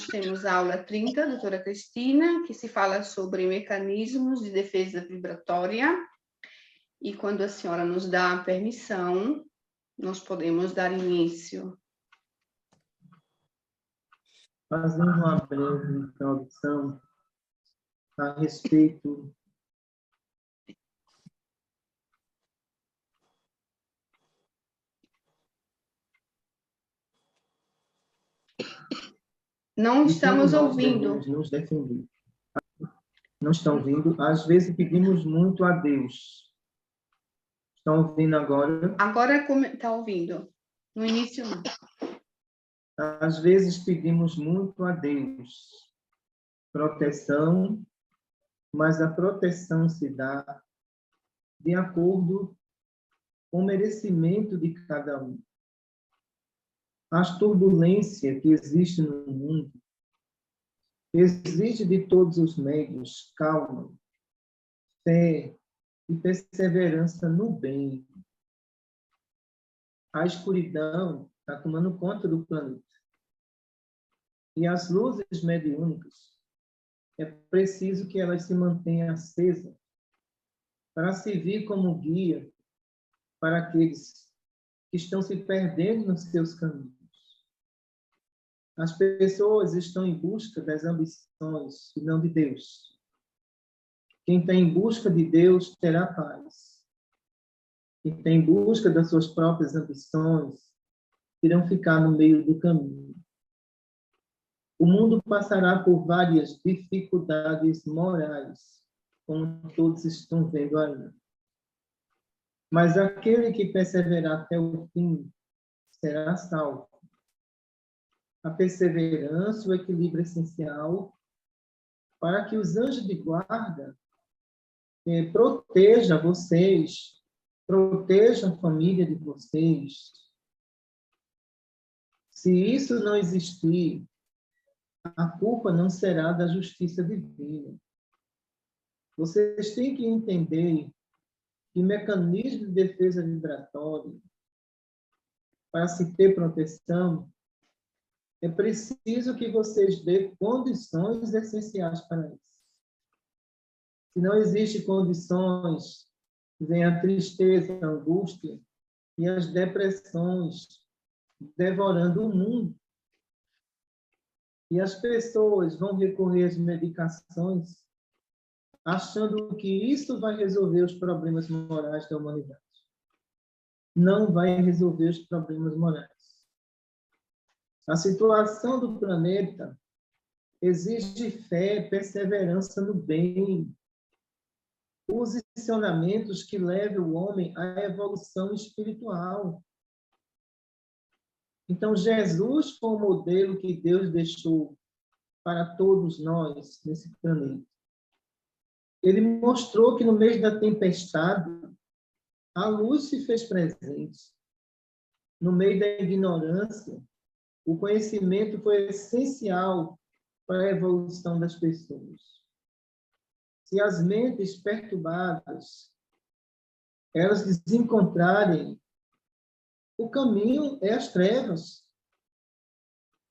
nós temos a aula 30, doutora Cristina, que se fala sobre mecanismos de defesa vibratória. E quando a senhora nos dá a permissão, nós podemos dar início. Fazendo uma breve introdução a respeito Não estamos ouvindo. Nos defender. Não estão ouvindo? Às vezes pedimos muito a Deus. Estão ouvindo agora? Agora está ouvindo. No início, não. Às vezes pedimos muito a Deus proteção, mas a proteção se dá de acordo com o merecimento de cada um. As turbulências que existem no mundo exige de todos os meios calma, fé e perseverança no bem. A escuridão está tomando conta do planeta. E as luzes mediúnicas, é preciso que elas se mantenham acesas para servir como guia para aqueles que estão se perdendo nos seus caminhos. As pessoas estão em busca das ambições e não de Deus. Quem está em busca de Deus terá paz. Quem está em busca das suas próprias ambições irão ficar no meio do caminho. O mundo passará por várias dificuldades morais, como todos estão vendo aí. Mas aquele que perseverar até o fim será salvo. A perseverança, o equilíbrio essencial para que os anjos de guarda protejam vocês, protejam a família de vocês. Se isso não existir, a culpa não será da justiça divina. Vocês têm que entender que mecanismo de defesa vibratória, para se ter proteção, é preciso que vocês dêem condições essenciais para isso. Se não existem condições, vem a tristeza, a angústia e as depressões devorando o mundo. E as pessoas vão recorrer às medicações achando que isso vai resolver os problemas morais da humanidade. Não vai resolver os problemas morais. A situação do planeta exige fé, perseverança no bem, posicionamentos que levem o homem à evolução espiritual. Então, Jesus foi o modelo que Deus deixou para todos nós nesse planeta. Ele mostrou que no meio da tempestade, a luz se fez presente. No meio da ignorância, o conhecimento foi essencial para a evolução das pessoas. Se as mentes perturbadas, elas desencontrarem, o caminho é as trevas,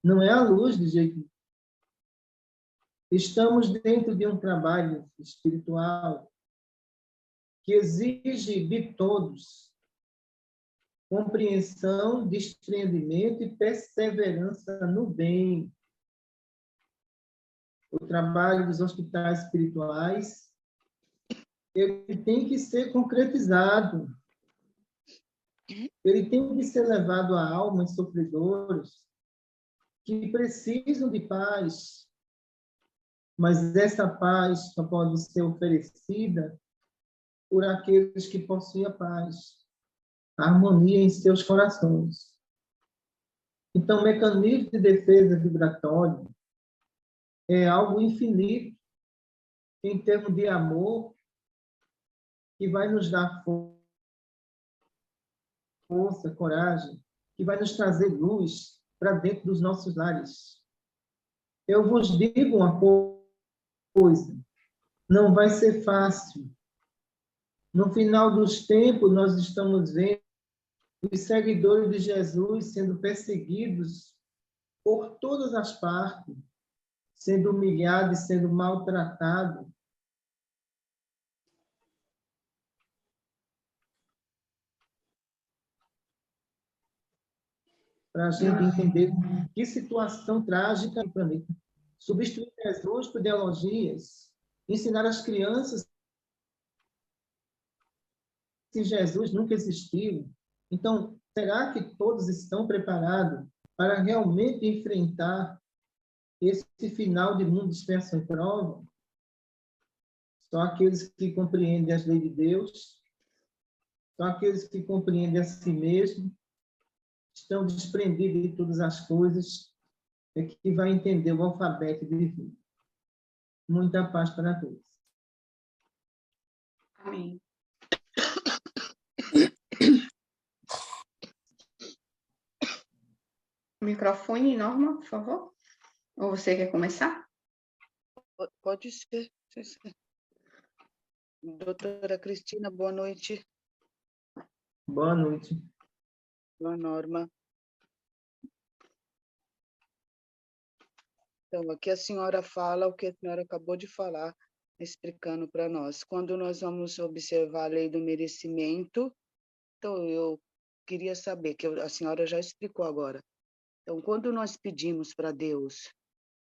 não é a luz de jeito nenhum. Estamos dentro de um trabalho espiritual que exige de todos compreensão, desprendimento e perseverança no bem. O trabalho dos hospitais espirituais, ele tem que ser concretizado. Ele tem que ser levado a almas sofredoras que precisam de paz. Mas essa paz só pode ser oferecida por aqueles que possuem a paz, a harmonia em seus corações. Então, o mecanismo de defesa vibratória é algo infinito em termos de amor que vai nos dar força, coragem, que vai nos trazer luz para dentro dos nossos lares. Eu vos digo uma coisa, não vai ser fácil. No final dos tempos, nós estamos vendo os seguidores de Jesus sendo perseguidos por todas as partes. sendo humilhado e sendo maltratado, para a gente entender que situação trágica do planeta. Substituir Jesus por ideologias, ensinar as crianças que Jesus nunca existiu. Então, será que todos estão preparados para realmente enfrentar esse final de mundo, dispersão e prova? Só aqueles que compreendem as leis de Deus, só aqueles que compreendem a si mesmo, estão desprendidos de todas as coisas, é que vai entender o alfabeto divino. Muita paz para todos. Amém. Microfone, Norma, por favor. Ou você quer começar? Pode ser. Doutora Cristina, boa noite. Boa noite. Boa, Norma. Então, aqui a senhora fala o que a senhora acabou de falar, explicando para nós. Quando nós vamos observar a lei do merecimento, então eu queria saber, que a senhora já explicou agora. Então, quando nós pedimos para Deus,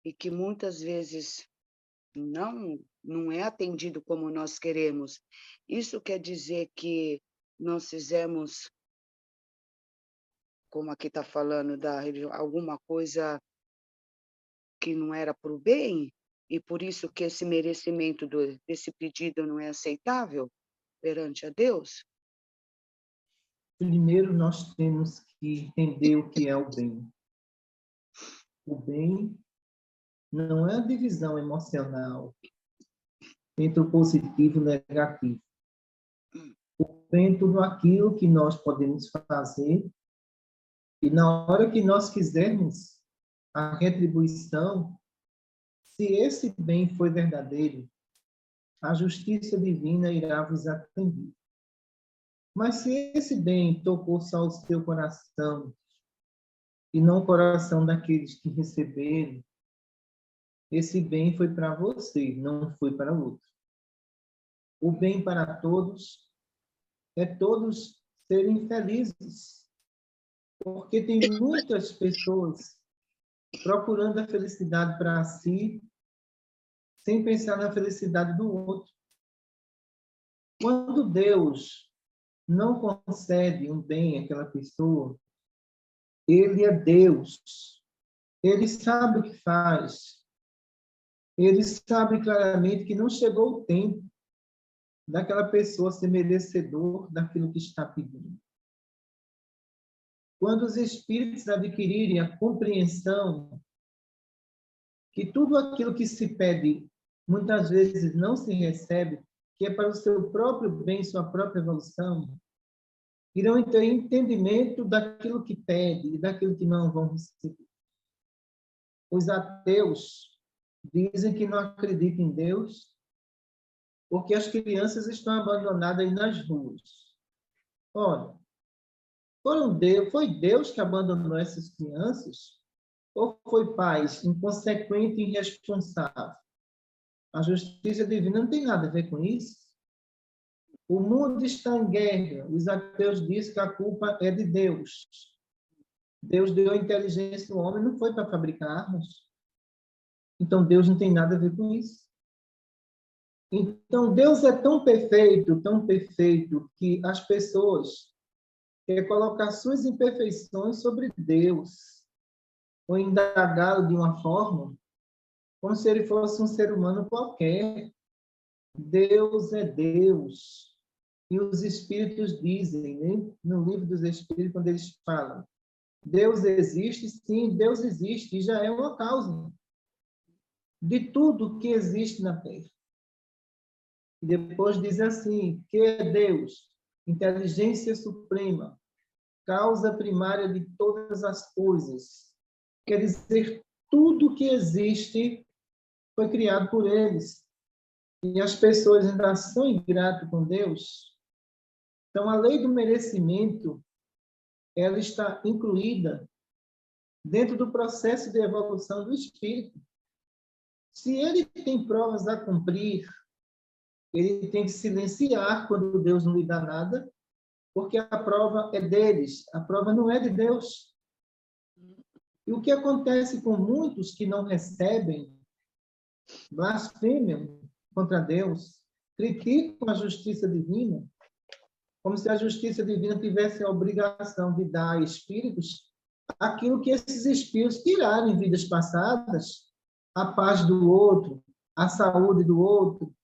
e que muitas vezes não é atendido como nós queremos, isso quer dizer que nós fizemos, como aqui está falando da religião, alguma coisa que não era para o bem, e por isso que esse merecimento desse pedido não é aceitável perante a Deus? Primeiro, nós temos que entender o que é o bem. O bem não é a divisão emocional entre o positivo e o negativo. O bem é tudo aquilo que nós podemos fazer e na hora que nós quisermos a retribuição, se esse bem foi verdadeiro, a justiça divina irá vos atender. Mas se esse bem tocou só o seu coração e não o coração daqueles que receberam, esse bem foi para você, não foi para outro. O bem para todos é todos serem felizes, porque tem muitas pessoas procurando a felicidade para si, sem pensar na felicidade do outro. Quando Deus não concede um bem àquela pessoa, Ele é Deus. Ele sabe o que faz. Ele sabe claramente que não chegou o tempo daquela pessoa ser merecedor daquilo que está pedindo. Quando os espíritos adquirirem a compreensão que tudo aquilo que se pede muitas vezes não se recebe, que é para o seu próprio bem, sua própria evolução, irão ter entendimento daquilo que pede e daquilo que não vão receber. Os ateus dizem que não acreditam em Deus porque as crianças estão abandonadas aí nas ruas. Ora, foi Deus que abandonou essas crianças? Ou foi pais inconsequente e irresponsável? A justiça divina não tem nada a ver com isso. O mundo está em guerra. Os ateus dizem que a culpa é de Deus. Deus deu a inteligência ao homem, não foi para fabricar armas. Então, Deus não tem nada a ver com isso. Então, Deus é tão perfeito, que as pessoas querem colocar suas imperfeições sobre Deus, ou indagá-lo de uma forma como se ele fosse um ser humano qualquer. Deus é Deus. E os Espíritos dizem, né? No livro dos Espíritos, quando eles falam, Deus existe, sim, Deus existe, e já é uma causa de tudo que existe na Terra. E depois diz assim, que é Deus, inteligência suprema, causa primária de todas as coisas. Quer dizer, tudo que existe foi criado por eles. E as pessoas ainda são ingratas com Deus. Então, a lei do merecimento, ela está incluída dentro do processo de evolução do espírito. Se ele tem provas a cumprir, ele tem que silenciar quando Deus não lhe dá nada, porque a prova é deles, a prova não é de Deus. E o que acontece com muitos que não recebem, blasfemam contra Deus, criticam a justiça divina, como se a justiça divina tivesse a obrigação de dar a espíritos aquilo que esses espíritos tiraram em vidas passadas, a paz do outro, a saúde do outro,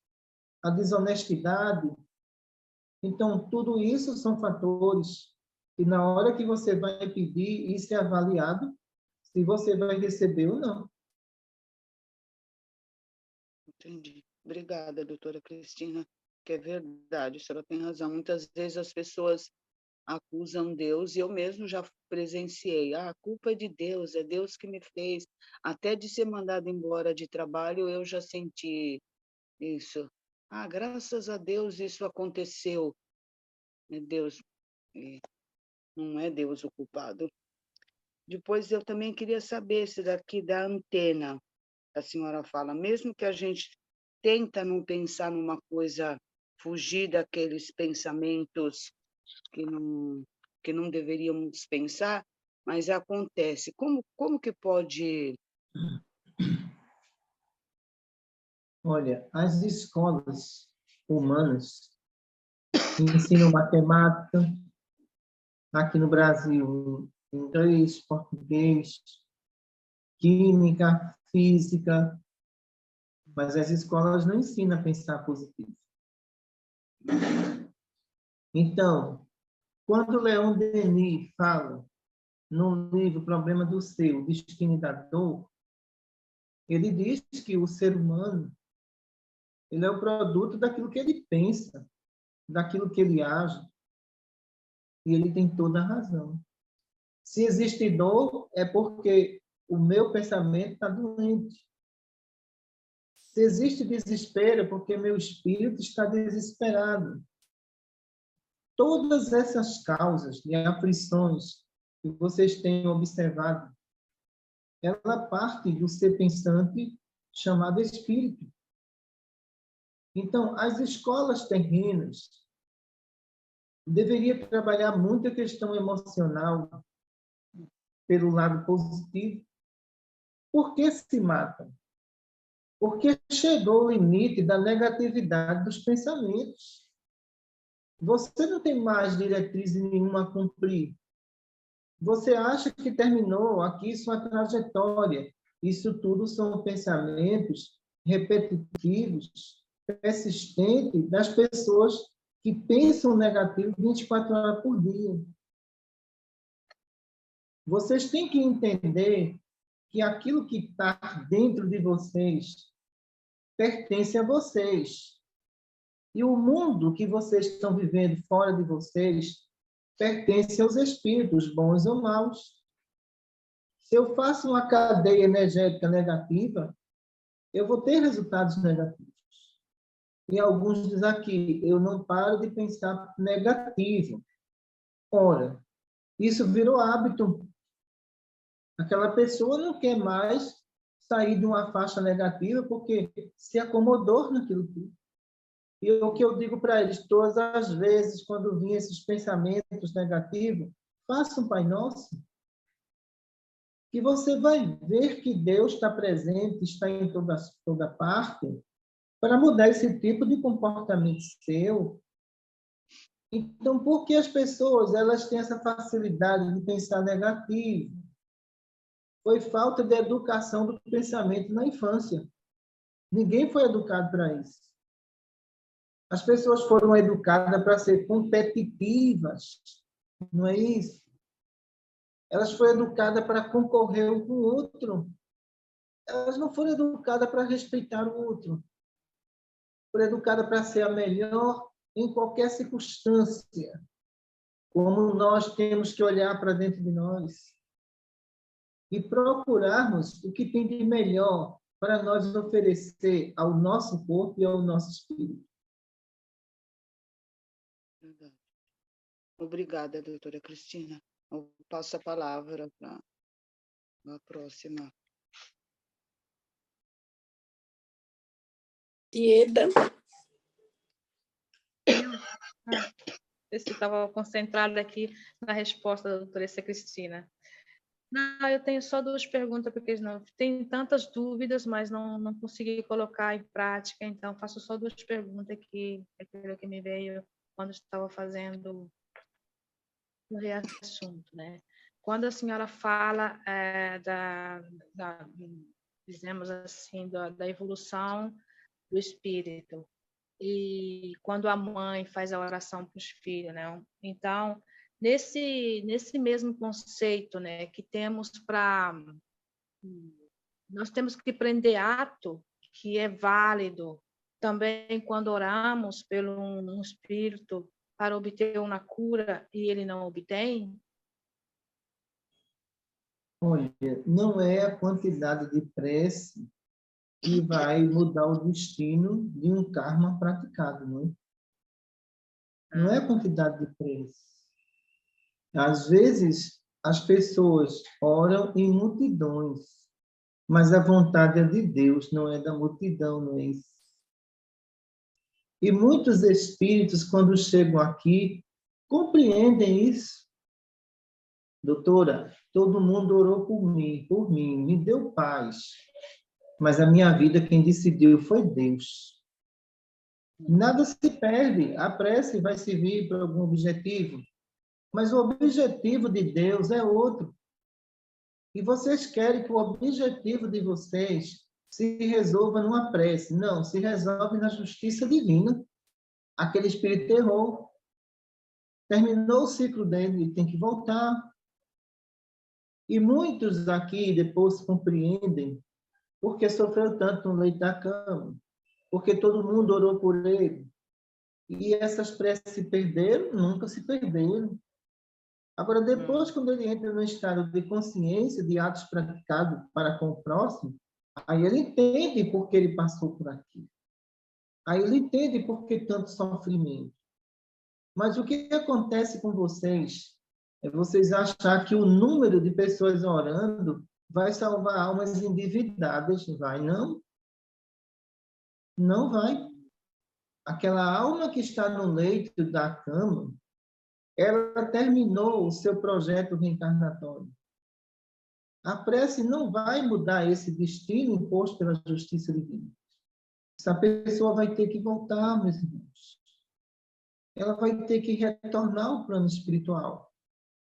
a desonestidade. Então, tudo isso são fatores que, na hora que você vai pedir, isso é avaliado, se você vai receber ou não. Entendi. Obrigada, doutora Cristina, que é verdade, a senhora tem razão. Muitas vezes as pessoas acusam Deus, e eu mesmo já presenciei. A culpa é de Deus, é Deus que me fez. Até de ser mandada embora de trabalho, eu já senti isso. Graças a Deus isso aconteceu. É Deus, não é Deus o culpado. Depois eu também queria saber se daqui da antena, a senhora fala, mesmo que a gente tenta não pensar numa coisa, fugir daqueles pensamentos que não deveríamos pensar, mas acontece. Como que pode... Olha, as escolas humanas ensinam matemática, aqui no Brasil, inglês, português, química, física, mas as escolas não ensinam a pensar positivo. Então, quando Leon Denis fala no livro Problema do Ser, o Destino da Dor, ele diz que o ser humano ele é o produto daquilo que ele pensa, daquilo que ele age, e ele tem toda a razão. Se existe dor, é porque o meu pensamento está doente. Se existe desespero, é porque meu espírito está desesperado. Todas essas causas de aflições que vocês têm observado, ela parte do ser pensante chamado espírito. Então, as escolas terrenas deveriam trabalhar muito a questão emocional pelo lado positivo. Por que se matam? Porque chegou o limite da negatividade dos pensamentos. Você não tem mais diretriz nenhuma a cumprir. Você acha que terminou aqui sua trajetória. Isso tudo são pensamentos repetitivos, persistentes das pessoas que pensam negativo 24 horas por dia. Vocês têm que entender que aquilo que está dentro de vocês pertence a vocês. E o mundo que vocês estão vivendo fora de vocês pertence aos espíritos, bons ou maus. Se eu faço uma cadeia energética negativa, eu vou ter resultados negativos. E alguns dizem aqui, eu não paro de pensar negativo. Ora, isso virou hábito. Aquela pessoa não quer mais sair de uma faixa negativa porque se acomodou naquilo tudo. E o que eu digo para eles, todas as vezes, quando vinham esses pensamentos negativos, faça um Pai Nosso, que você vai ver que Deus está presente, está em toda parte, para mudar esse tipo de comportamento seu. Então, por que as pessoas elas têm essa facilidade de pensar negativo? Foi falta de educação do pensamento na infância. Ninguém foi educado para isso. As pessoas foram educadas para ser competitivas, não é isso? Elas foram educadas para concorrer um com o outro. Elas não foram educadas para respeitar o outro. Foram educadas para ser a melhor em qualquer circunstância. Como nós temos que olhar para dentro de nós e procurarmos o que tem de melhor para nós oferecer ao nosso corpo e ao nosso espírito. Obrigada, doutora Cristina. Eu passo a palavra para a próxima. Ieda. Eu estava concentrada aqui na resposta da doutora Cristina. Não, eu tenho só 2 perguntas, porque não tem tantas dúvidas, mas não consegui colocar em prática, então faço só 2 perguntas aqui, aquilo que me veio quando estava fazendo o reassunto, né? Quando a senhora fala dizemos assim, da evolução do espírito, e quando a mãe faz a oração para os filhos, né? Então, nesse mesmo conceito, né, que temos nós temos que prender ato que é válido também quando oramos pelo um espírito para obter uma cura e ele não obtém. Olha, não é a quantidade de prece que vai mudar o destino de um karma praticado, não é? Não é a quantidade de prece. Às vezes, as pessoas oram em multidões, mas a vontade é de Deus, não é da multidão, não é isso? E muitos espíritos, quando chegam aqui, compreendem isso. Doutora, todo mundo orou por mim, me deu paz. Mas a minha vida, quem decidiu foi Deus. Nada se perde, a prece vai servir para algum objetivo, mas o objetivo de Deus é outro. E vocês querem que o objetivo de vocês se resolva numa prece. Não, se resolve na justiça divina. Aquele espírito errou, terminou o ciclo dele, ele tem que voltar. E muitos aqui depois compreendem porque sofreu tanto no leito da cama, porque todo mundo orou por ele. E essas preces se perderam? Nunca se perderam. Agora, depois, quando ele entra no estado de consciência, de atos praticados para com o próximo, aí ele entende por que ele passou por aqui. Aí ele entende por que tanto sofrimento. Mas o que acontece com vocês é vocês achar que o número de pessoas orando vai salvar almas endividadas. Vai, não. Não vai. Aquela alma que está no leito da cama, ela terminou o seu projeto reencarnatório. A prece não vai mudar esse destino imposto pela justiça divina. Essa pessoa vai ter que voltar, meus irmãos. Ela vai ter que retornar ao plano espiritual.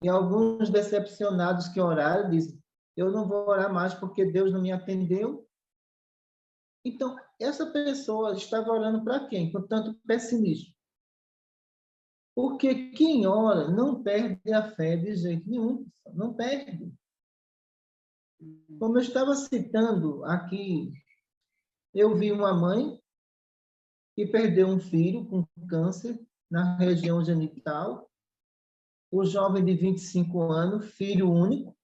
E alguns decepcionados que oraram dizem, eu não vou orar mais porque Deus não me atendeu. Então, essa pessoa estava orando para quem? Com tanto pessimismo. Porque quem ora não perde a fé de jeito nenhum. Não perde. Como eu estava citando aqui, eu vi uma mãe que perdeu um filho com câncer na região genital, o jovem de 25 anos, filho único,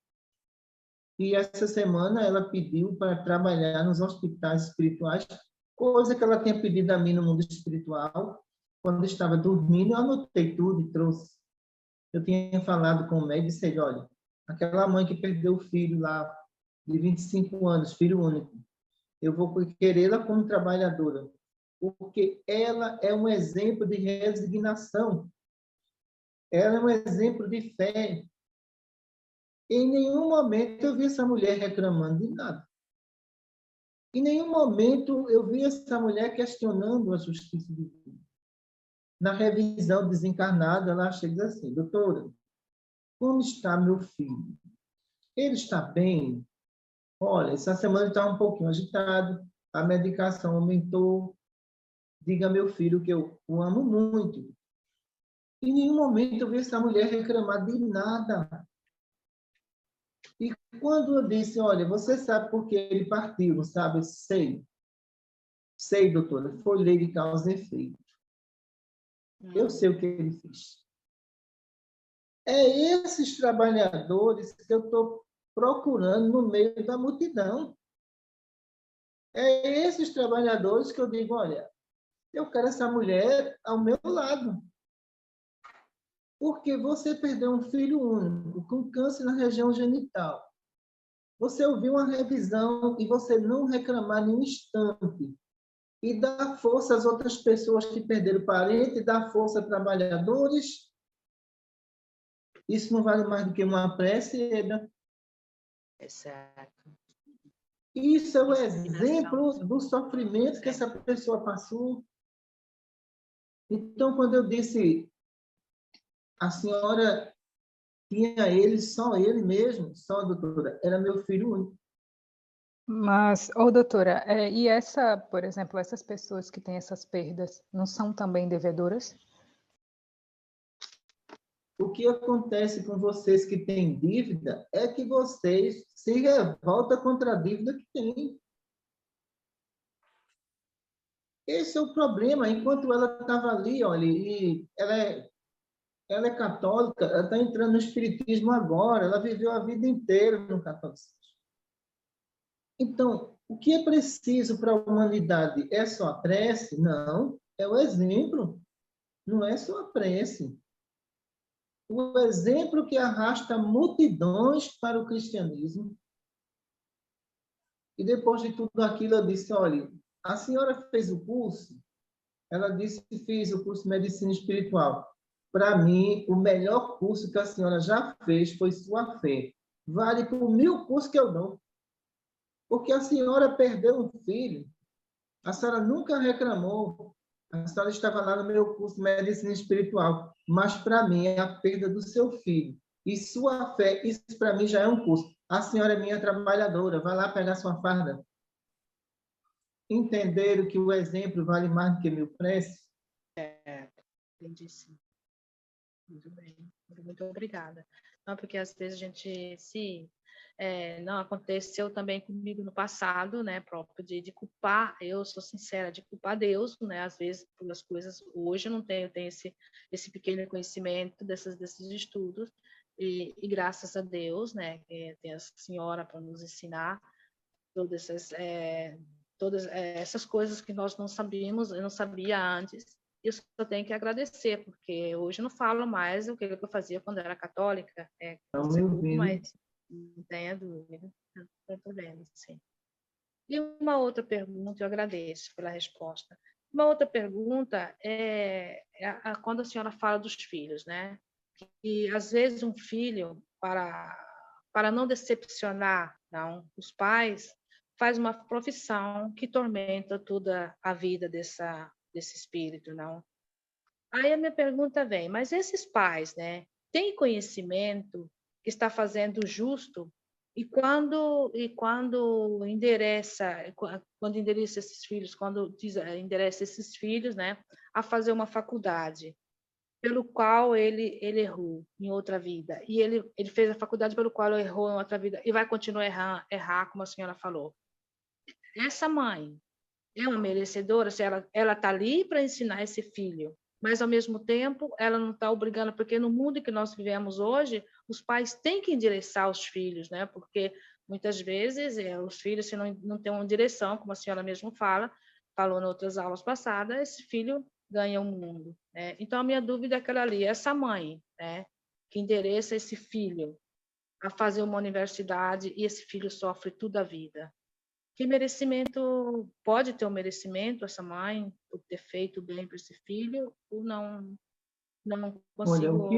e essa semana ela pediu para trabalhar nos hospitais espirituais, coisa que ela tinha pedido a mim no mundo espiritual, quando estava dormindo, eu anotei tudo e trouxe. Eu tinha falado com o médico e disse, olha, aquela mãe que perdeu o filho lá, de 25 anos, filho único, eu vou querê-la como trabalhadora, porque ela é um exemplo de resignação, ela é um exemplo de fé. Em nenhum momento eu vi essa mulher reclamando de nada. Em nenhum momento eu vi essa mulher questionando a justiça divina. Na revisão desencarnada, ela chega e diz assim, doutora, como está meu filho? Ele está bem? Olha, essa semana está um pouquinho agitado, a medicação aumentou. Diga, meu filho, que eu o amo muito. Em nenhum momento eu vi essa mulher reclamar de nada. E quando eu disse, olha, você sabe por que ele partiu, não sabe? Sei. Sei, doutora, foi lei de causa e efeito. Eu sei o que ele fez. É esses trabalhadores que eu estou procurando no meio da multidão. É esses trabalhadores que eu digo, olha, eu quero essa mulher ao meu lado. Porque você perdeu um filho único com câncer na região genital. Você ouviu uma revisão e você não reclamar em um instante e dar força às outras pessoas que perderam parente, dar força a trabalhadores. Isso não vale mais do que uma prece, Eda? Certo. Isso é o Inspiração. exemplo do sofrimento que essa pessoa passou. Então, quando eu disse, a senhora tinha ele, só ele mesmo, só a doutora, era meu filho único. Mas, doutora, e essa, por exemplo, essas pessoas que têm essas perdas, não são também devedoras? O que acontece com vocês que têm dívida é que vocês se revoltam contra a dívida que têm. Esse é o problema. Enquanto ela estava ali, olha, e ela é católica, ela está entrando no espiritismo agora, ela viveu a vida inteira no catolicismo. Então, o que é preciso para a humanidade? É só a prece? Não, é o exemplo. Não é só a prece. O exemplo que arrasta multidões para o cristianismo. E depois de tudo aquilo, eu disse, olha, a senhora fez o curso? Ela disse que fiz o curso de Medicina Espiritual. Para mim, o melhor curso que a senhora já fez foi Sua Fé. Vale por 1000 cursos que eu dou. Porque a senhora perdeu um filho. A senhora nunca reclamou. A senhora estava lá no meu curso de Medicina Espiritual. Mas, para mim, é a perda do seu filho. E Sua Fé, isso para mim já é um curso. A senhora é minha trabalhadora. Vai lá pegar sua farda. Entenderam que o exemplo vale mais do que 1000 preces? Entendi, sim. Muito bem. Muito obrigada. Não, porque às vezes a gente não aconteceu também comigo no passado, né, próprio de culpar, eu sou sincera, de culpar Deus, né, às vezes pelas coisas, hoje eu não tenho esse pequeno conhecimento desses estudos, e graças a Deus, né, que tem a senhora para nos ensinar todas essas coisas que nós não sabíamos, eu não sabia antes, eu só tenho que agradecer, porque hoje eu não falo mais o que eu fazia quando eu era católica, mas não tenha dúvida, não tem problema, sim. E uma outra pergunta, eu agradeço pela resposta. Uma outra pergunta quando a senhora fala dos filhos, né? Que às vezes um filho, para não decepcionar os pais, faz uma profissão que tormenta toda a vida desse espírito, não? Aí a minha pergunta vem, mas esses pais, né, têm conhecimento que está fazendo justo e quando endereça esses filhos, endereça esses filhos, né, a fazer uma faculdade pelo qual ele errou em outra vida e ele fez a faculdade pelo qual ele errou em outra vida e vai continuar errar, como a senhora falou. Essa mãe é uma merecedora, se ela está ali para ensinar esse filho, mas ao mesmo tempo ela não está obrigando, porque no mundo que nós vivemos hoje, os pais têm que endereçar os filhos, né? Porque muitas vezes os filhos, se não têm uma direção, como a senhora mesmo falou em outras aulas passadas, esse filho ganha o mundo, né? Então a minha dúvida é aquela ali, essa mãe, né, que endereça esse filho a fazer uma universidade e esse filho sofre toda a vida. Que merecimento, pode ter um merecimento essa mãe por ter feito bem para esse filho ou não consigo... Olha, o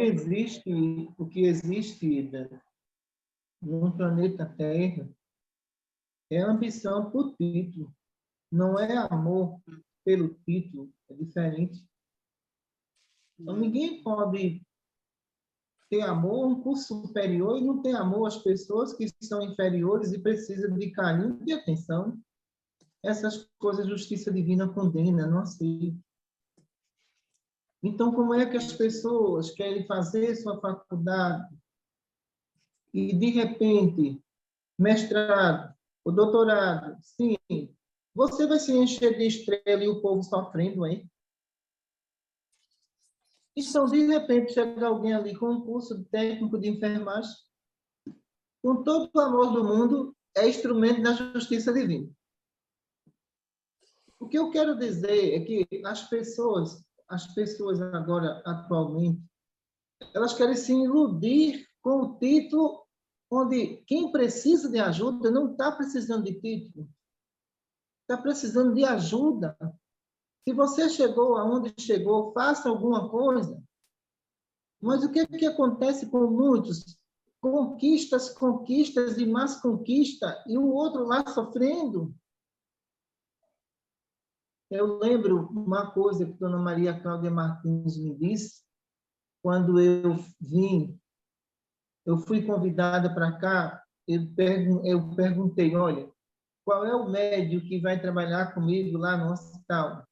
que existe Ida, no planeta Terra é ambição por título, não é amor pelo título, é diferente. Então, ninguém pode ter amor a um curso superior e não ter amor às pessoas que são inferiores e precisam de carinho e atenção. Essas coisas a justiça divina condena, não aceita. Então, como é que as pessoas querem fazer sua faculdade e, de repente, mestrado ou doutorado, sim, você vai se encher de estrela e o povo sofrendo, hein? Então, de repente, chega alguém ali com um curso de técnico de enfermagem, com todo o amor do mundo, é instrumento da justiça divina. O que eu quero dizer é que as pessoas agora, atualmente, elas querem se iludir com o título onde quem precisa de ajuda não está precisando de título. está precisando de ajuda. Se você chegou aonde chegou, faça alguma coisa. Mas o que é que acontece com muitos? Conquistas, conquistas e mais conquista, e o outro lá sofrendo. Eu lembro uma coisa que a dona Maria Cláudia Martins me disse, quando eu fui convidada para cá, eu perguntei, olha, qual é o médico que vai trabalhar comigo lá no hospital?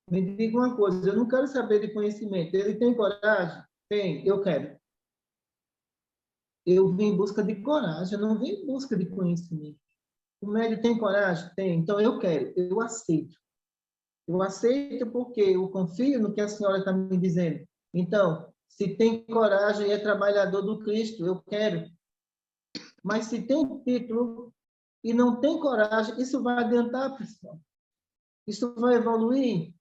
Me diga uma coisa, eu não quero saber de conhecimento. Ele tem coragem? Tem, eu quero. Eu vim em busca de coragem, eu não vim em busca de conhecimento. O médico tem coragem? Tem. Então, eu quero, eu aceito. Eu aceito porque eu confio no que a senhora está me dizendo. Então, se tem coragem e é trabalhador do Cristo, eu quero. Mas se tem título e não tem coragem, isso vai adiantar, pessoal. Isso vai evoluir.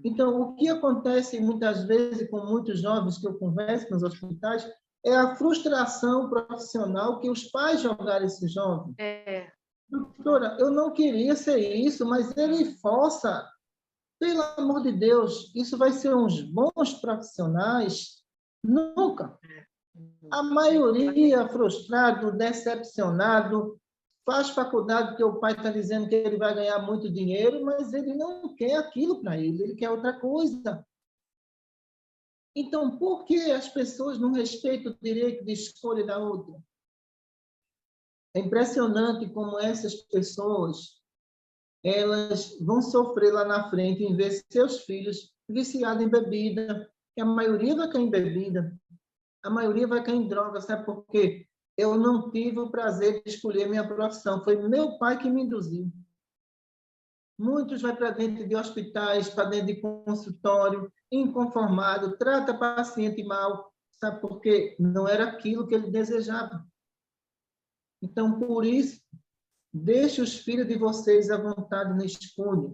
Então, o que acontece muitas vezes com muitos jovens que eu converso nos hospitais é a frustração profissional que os pais jogaram esse jovem. Doutora, eu não queria ser isso, mas ele força. Pelo amor de Deus, isso vai ser uns bons profissionais? Nunca. A maioria frustrado, decepcionado, faz faculdade porque o pai está dizendo que ele vai ganhar muito dinheiro, mas ele não quer aquilo para ele quer outra coisa. Então, por que as pessoas não respeitam o direito de escolha da outra? É impressionante como essas pessoas elas vão sofrer lá na frente em ver seus filhos viciados em bebida, que a maioria vai cair em bebida, a maioria vai cair em droga, sabe por quê? Eu não tive o prazer de escolher minha profissão, foi meu pai que me induziu. Muitos vão para dentro de hospitais, para dentro de consultório, inconformado, trata paciente mal, sabe por quê? Não era aquilo que ele desejava. Então, por isso, deixe os filhos de vocês à vontade na escolha.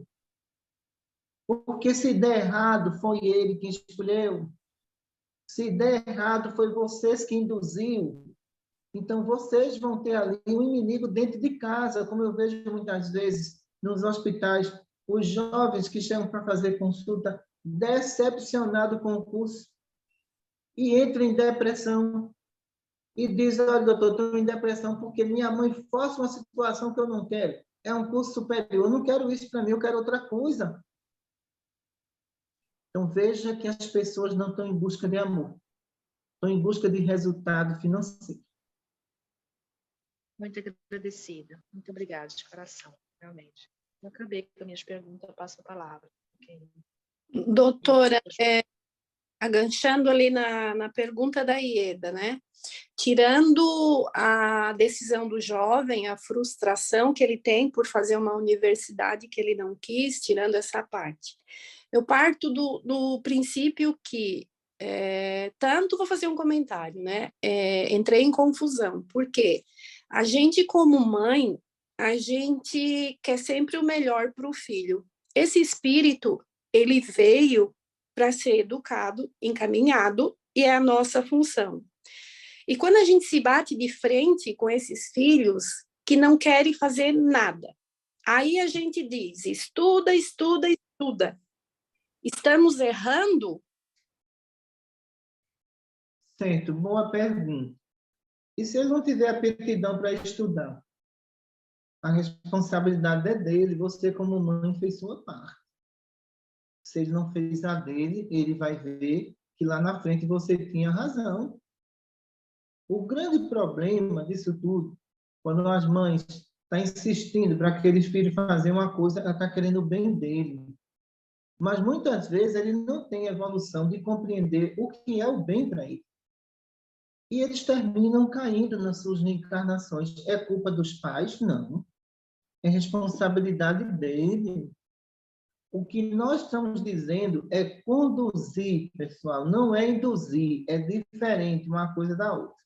Porque se der errado, foi ele que escolheu. Se der errado, foi vocês que induziu. Então, vocês vão ter ali um inimigo dentro de casa, como eu vejo muitas vezes nos hospitais, os jovens que chegam para fazer consulta decepcionados com o curso e entram em depressão e dizem, olha, doutor, estou em depressão porque minha mãe força uma situação que eu não quero. É um curso superior, eu não quero isso para mim, eu quero outra coisa. Então, veja que as pessoas não estão em busca de amor, estão em busca de resultado financeiro. Muito agradecida. Muito obrigada, de coração, realmente. Eu acabei com as minhas perguntas, eu passo a palavra. Doutora, aganchando ali na pergunta da Ieda, né? Tirando a decisão do jovem, a frustração que ele tem por fazer uma universidade que ele não quis, tirando essa parte. Eu parto do princípio que, tanto vou fazer um comentário, né? Entrei em confusão, porque a gente, como mãe, a gente quer sempre o melhor para o filho. Esse espírito, ele veio para ser educado, encaminhado, e é a nossa função. E quando a gente se bate de frente com esses filhos que não querem fazer nada, aí a gente diz, estuda, estuda, estuda. Estamos errando? Certo, boa pergunta. E se ele não tiver aptidão para estudar? A responsabilidade é dele, você como mãe fez sua parte. Se ele não fez a dele, ele vai ver que lá na frente você tinha razão. O grande problema disso tudo, quando as mães estão insistindo para aqueles filhos fazer uma coisa, ela está querendo o bem dele. Mas muitas vezes ele não tem evolução de compreender o que é o bem para ele. E eles terminam caindo nas suas reencarnações. É culpa dos pais? Não. É responsabilidade dele. O que nós estamos dizendo é conduzir, pessoal, não é induzir, é diferente uma coisa da outra.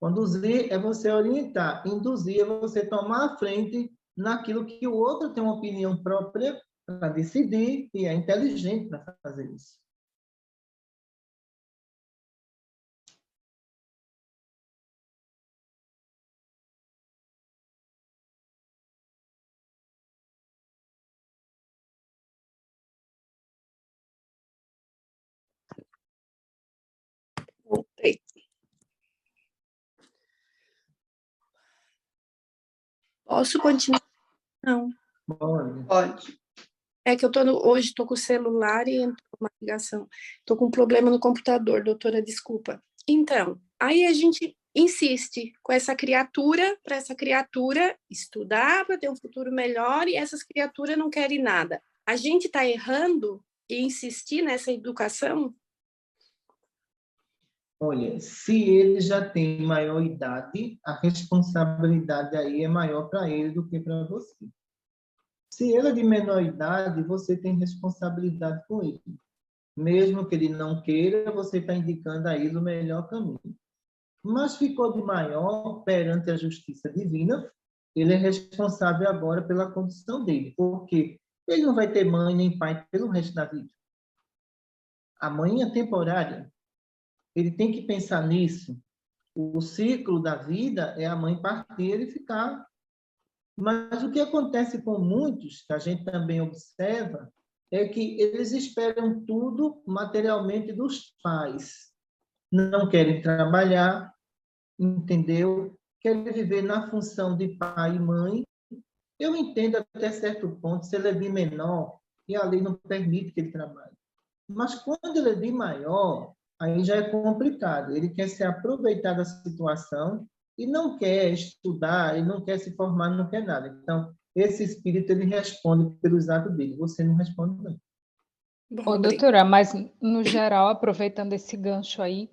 Conduzir é você orientar, induzir é você tomar a frente naquilo que o outro tem uma opinião própria para decidir e é inteligente para fazer isso. Posso continuar? Não. Pode. É que hoje estou com o celular e entrou uma ligação. Estou com um problema no computador, doutora, desculpa. Então, aí a gente insiste com essa criatura, para essa criatura estudar, para ter um futuro melhor, e essas criaturas não querem nada. A gente está errando em insistir nessa educação? Olha, se ele já tem maior idade, a responsabilidade aí é maior para ele do que para você. Se ele é de menor idade, você tem responsabilidade com ele. Mesmo que ele não queira, você está indicando a ele o melhor caminho. Mas ficou de maior perante a justiça divina, ele é responsável agora pela condição dele, porque ele não vai ter mãe nem pai pelo resto da vida. A mãe é temporária. Ele tem que pensar nisso. O ciclo da vida é a mãe partir e ficar. Mas o que acontece com muitos, que a gente também observa, é que eles esperam tudo materialmente dos pais. Não querem trabalhar, entendeu? Querem viver na função de pai e mãe. Eu entendo até certo ponto, se ele é de menor, e a lei não permite que ele trabalhe. Mas quando ele é de maior, aí já é complicado. Ele quer se aproveitar da situação e não quer estudar, ele não quer se formar, não quer nada. Então, esse espírito, ele responde pelos atos dele. Você não responde, não. Ô, doutora, mas no geral, aproveitando esse gancho aí,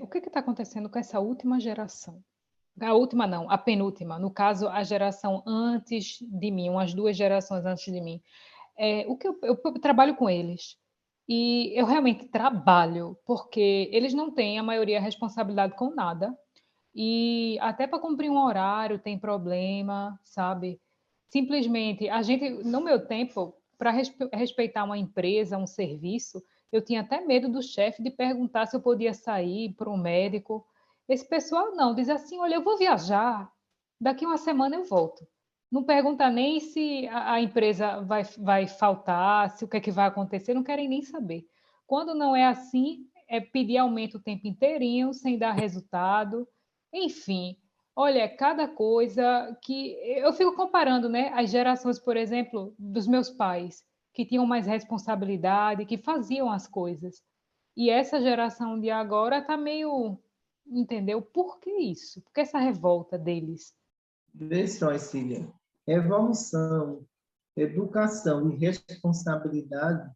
o que está acontecendo com essa última geração? A última não, a penúltima. No caso, a geração antes de mim, umas 2 gerações antes de mim. O que eu trabalho com eles. E eu realmente trabalho, porque eles não têm, a maioria, responsabilidade com nada. E até para cumprir um horário tem problema, sabe? Simplesmente, a gente, no meu tempo, para respeitar uma empresa, um serviço, eu tinha até medo do chefe de perguntar se eu podia sair para um médico. Esse pessoal não, diz assim, olha, eu vou viajar, daqui uma semana eu volto. Não pergunta nem se a empresa vai faltar, se o que é que vai acontecer, não querem nem saber. Quando não é assim, é pedir aumento o tempo inteirinho, sem dar resultado. Enfim, olha, cada coisa que eu fico comparando, né, as gerações, por exemplo, dos meus pais, que tinham mais responsabilidade, que faziam as coisas. E essa geração de agora está meio, entendeu? Por que isso? Por que essa revolta deles? Vê só, Cília. Evolução, educação e responsabilidade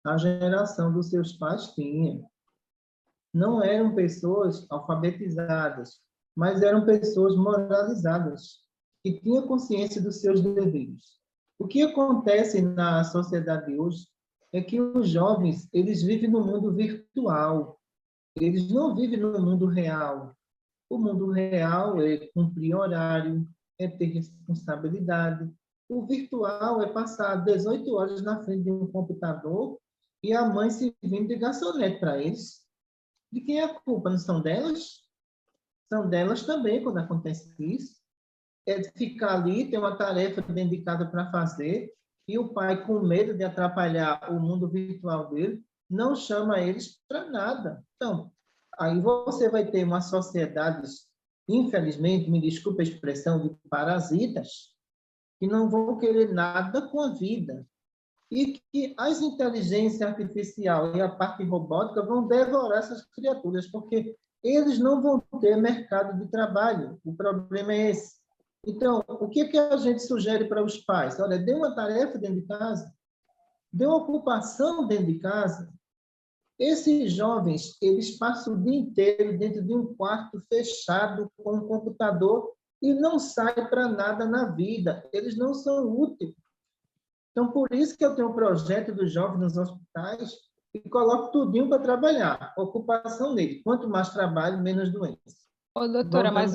a geração dos seus pais tinha. Não eram pessoas alfabetizadas, mas eram pessoas moralizadas, que tinham consciência dos seus deveres. O que acontece na sociedade hoje é que os jovens, eles vivem no mundo virtual, eles não vivem no mundo real. O mundo real é cumprir horário, é ter responsabilidade. O virtual é passar 18 horas na frente de um computador e a mãe servindo de garçonete para eles. De quem é a culpa? Não são delas? São delas também quando acontece isso. É ficar ali, ter uma tarefa dentro de casa para fazer, e o pai, com medo de atrapalhar o mundo virtual dele, não chama eles para nada. Então, aí você vai ter uma sociedade, infelizmente, me desculpe a expressão, de parasitas, que não vão querer nada com a vida. E que as inteligências artificiais e a parte robótica vão devorar essas criaturas, porque eles não vão ter mercado de trabalho. O problema é esse. Então, o que a gente sugere para os pais? Olha, dê uma tarefa dentro de casa, dê uma ocupação dentro de casa. Esses jovens, eles passam o dia inteiro dentro de um quarto fechado com um computador e não saem para nada na vida. Eles não são úteis. Então, por isso que eu tenho um projeto dos jovens nos hospitais e coloco tudinho para trabalhar. Ocupação nele. Quanto mais trabalho, menos doença. Ô, doutora, mais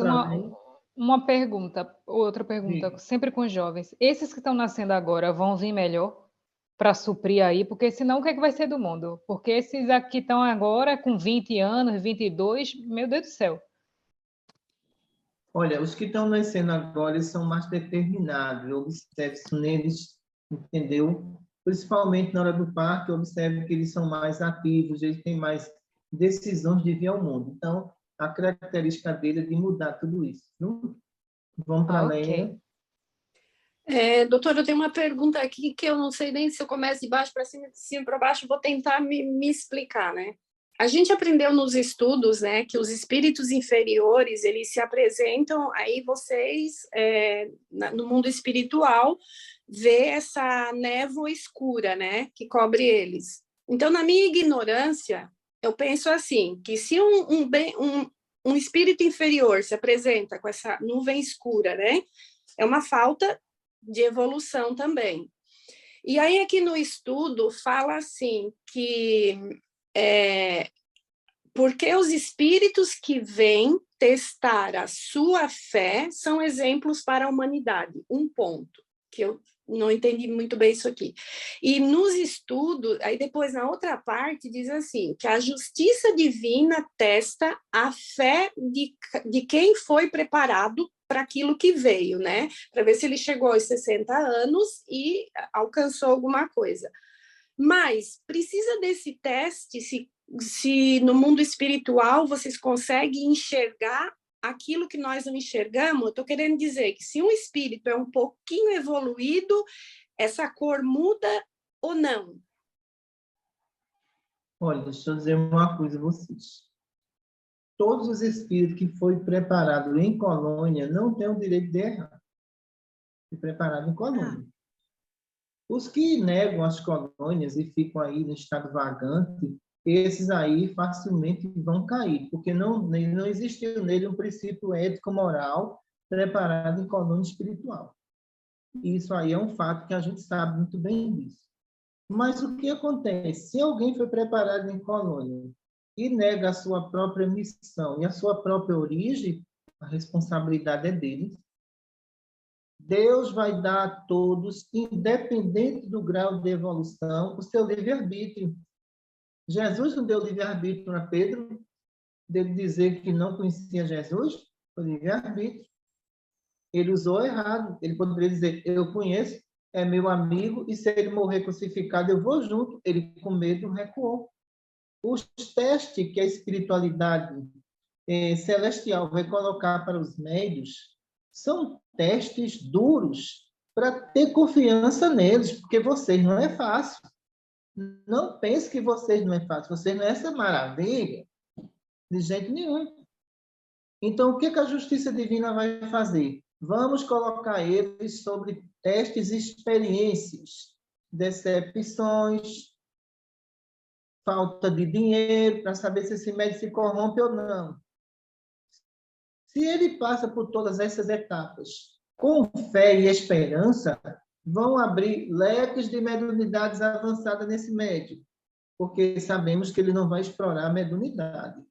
uma pergunta, outra pergunta, Sim. sempre com os jovens. Esses que estão nascendo agora vão vir melhor para suprir aí? Porque senão o que é que vai ser do mundo? Porque esses aqui estão agora com 20 anos, 22, meu Deus do céu. Olha, os que estão nascendo agora eles são mais determinados. Eu observo isso neles, entendeu? Principalmente na hora do parto, eu observo que eles são mais ativos, eles têm mais decisões de vir ao mundo. Então, a característica dele é de mudar tudo isso. Não? Vamos para a lenha. Doutora, eu tenho uma pergunta aqui que eu não sei nem se eu começo de baixo para cima, de cima para baixo, vou tentar me explicar, né? A gente aprendeu nos estudos, né, que os espíritos inferiores, eles se apresentam, aí vocês, no mundo espiritual, vê essa névoa escura, né, que cobre eles. Então, na minha ignorância, eu penso assim, que se um espírito inferior se apresenta com essa nuvem escura, né, é uma falta de evolução também. E aí aqui no estudo fala assim que porque os espíritos que vêm testar a sua fé são exemplos para a humanidade. Um ponto, que eu não entendi muito bem isso aqui. E nos estudos, aí depois na outra parte diz assim, que a justiça divina testa a fé de quem foi preparado para aquilo que veio, né? Para ver se ele chegou aos 60 anos e alcançou alguma coisa. Mas precisa desse teste se no mundo espiritual vocês conseguem enxergar aquilo que nós não enxergamos. Eu estou querendo dizer que se um espírito é um pouquinho evoluído, essa cor muda ou não? Olha, deixa eu dizer uma coisa a vocês. Todos os espíritos que foi preparado em colônia não têm o direito de errar. Foi preparado em colônia. Os que negam as colônias e ficam aí no estado vagante, esses aí facilmente vão cair, porque não existiu nele um princípio ético-moral preparado em colônia espiritual. Isso aí é um fato que a gente sabe muito bem disso. Mas o que acontece? Se alguém foi preparado em colônia e nega a sua própria missão e a sua própria origem, a responsabilidade é deles. Deus vai dar a todos, independente do grau de evolução, o seu livre-arbítrio. Jesus não deu livre-arbítrio a Pedro, dele dizer que não conhecia Jesus, foi livre-arbítrio. Ele usou errado. Ele poderia dizer, eu conheço, é meu amigo, e se ele morrer crucificado, eu vou junto. Ele, com medo, recuou. Os testes que a espiritualidade celestial vai colocar para os médios são testes duros para ter confiança neles, porque vocês não é fácil. Não pense que vocês não é fácil. Vocês não é essa maravilha de jeito nenhum. Então, o que a justiça divina vai fazer? Vamos colocar eles sobre testes e experiências, decepções, falta de dinheiro, para saber se esse médico se corrompe ou não. Se ele passa por todas essas etapas com fé e esperança, vão abrir leques de mediunidades avançadas nesse médico, porque sabemos que ele não vai explorar a mediunidade.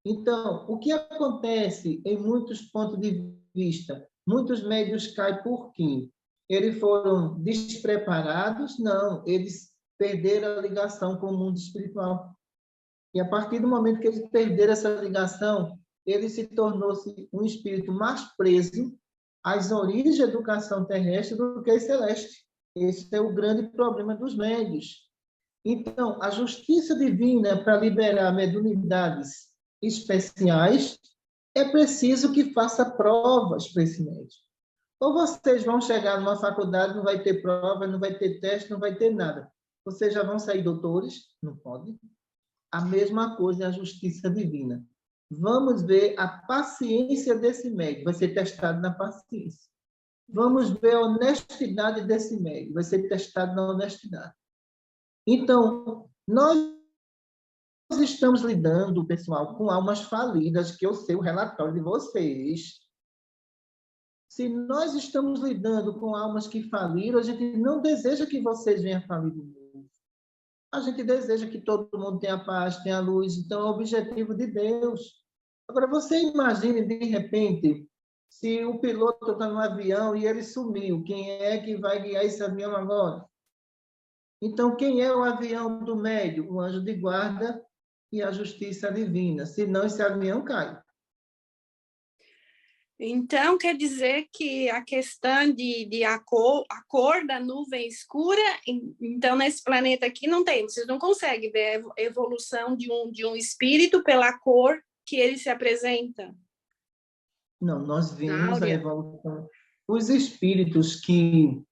Então, o que acontece em muitos pontos de vista? Muitos médiuns caem por quê? Eles foram despreparados? Não, eles perderam a ligação com o mundo espiritual. E a partir do momento que eles perderam essa ligação, ele se tornou-se um espírito mais preso às origens da educação terrestre do que celeste. Esse é o grande problema dos médiuns. Então, a justiça divina para liberar mediunidades especiais, é preciso que faça provas para esse médico. Ou vocês vão chegar numa faculdade, não vai ter prova, não vai ter teste, não vai ter nada. Vocês já vão sair doutores? Não pode. A mesma coisa é a justiça divina. Vamos ver a paciência desse médico, vai ser testado na paciência. Vamos ver a honestidade desse médico, vai ser testado na honestidade. Então, nós estamos lidando, pessoal, com almas falidas, que eu sei o relatório de vocês. Se nós estamos lidando com almas que faliram, a gente não deseja que vocês venham falir do mundo. A gente deseja que todo mundo tenha paz, tenha luz. Então, é o objetivo de Deus. Agora, você imagine, de repente, se o piloto está no avião e ele sumiu, quem é que vai guiar esse avião agora? Então, quem é o avião do médio? O anjo de guarda e a justiça divina. Senão, esse avião cai. Então, quer dizer que a questão de a cor da nuvem escura, então, nesse planeta aqui não tem. Vocês não conseguem ver a evolução de um espírito pela cor que ele se apresenta? Não, nós vimos a evolução. os espíritos que